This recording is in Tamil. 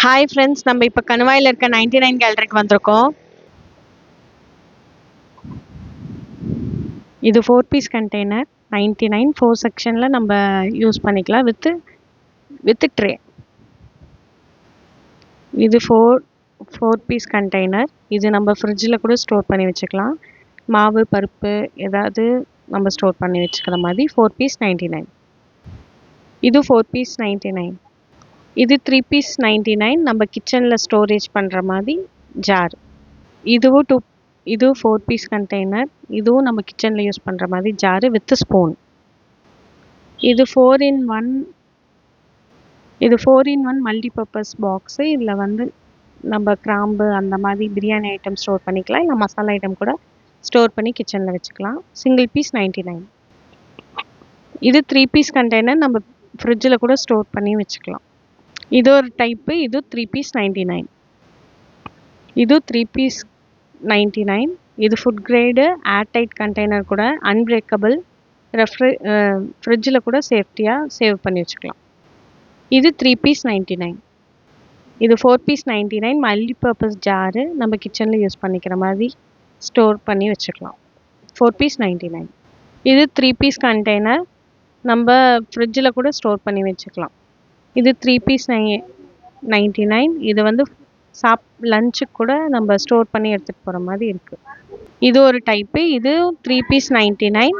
ஹாய் ஃப்ரெண்ட்ஸ், நம்ம இப்போ கணுவாயில் இருக்க 99 கேலரிக்கு வந்திருக்கோம். இது 4 பீஸ் கண்டெய்னர் 99 4 செக்ஷனில் நம்ம யூஸ் பண்ணிக்கலாம் வித் ட்ரே. இது ஃபோர் பீஸ் கண்டெய்னர். இது நம்ம ஃப்ரிட்ஜில் கூட ஸ்டோர் பண்ணி வச்சுக்கலாம். மாவு பருப்பு ஏதாவது நம்ம ஸ்டோர் பண்ணி வச்சுக்கிற மாதிரி 4 பீஸ் 99. இது 4 பீஸ் 99. இது 3 பீஸ் 99. நம்ம கிச்சனில் ஸ்டோரேஜ் பண்ணுற மாதிரி ஜார். இது 4 பீஸ் கண்டெய்னர். இதுவும் நம்ம கிச்சனில் யூஸ் பண்ணுற மாதிரி ஜாரு வித் ஸ்பூன். இது 4 in 1 மல்டிபர்பஸ் பாக்ஸு. இதில் வந்து நம்ம கிராம்பு அந்த மாதிரி பிரியாணி ஐட்டம் ஸ்டோர் பண்ணிக்கலாம், இல்லை மசாலா ஐட்டம் கூட ஸ்டோர் பண்ணி கிச்சனில் வச்சுக்கலாம். Single piece 99. இது 3 பீஸ் கண்டெய்னர். நம்ம ஃப்ரிட்ஜில் கூட ஸ்டோர் பண்ணி வச்சுக்கலாம். இது ஒரு டைப்பு. இது 3 பீஸ் 99. இது 3 பீஸ் 99. இது ஃபுட் கிரேடு ஏர்டைட் கண்டெய்னர் கூட அன்பிரேக்கபிள். ஃப்ரிட்ஜில் கூட சேஃப்டியாக சேவ் பண்ணி வச்சுக்கலாம். இது 3 பீஸ் 99. இது 4 பீஸ் 99 மல்டிபர்பஸ் ஜாரு. நம்ம கிச்சனில் யூஸ் பண்ணிக்கிற மாதிரி ஸ்டோர் பண்ணி வச்சுக்கலாம். 4 பீஸ் 99. இது 3 பீஸ் கண்டெய்னர். நம்ம ஃப்ரிட்ஜில் கூட ஸ்டோர் பண்ணி வச்சுக்கலாம். இது 3 பீஸ் 99. இது வந்து லஞ்சுக்கு கூட நம்ம ஸ்டோர் பண்ணி எடுத்துகிட்டு போகிற மாதிரி இருக்குது. இது ஒரு டைப்பு. இது 3 பீஸ் 99.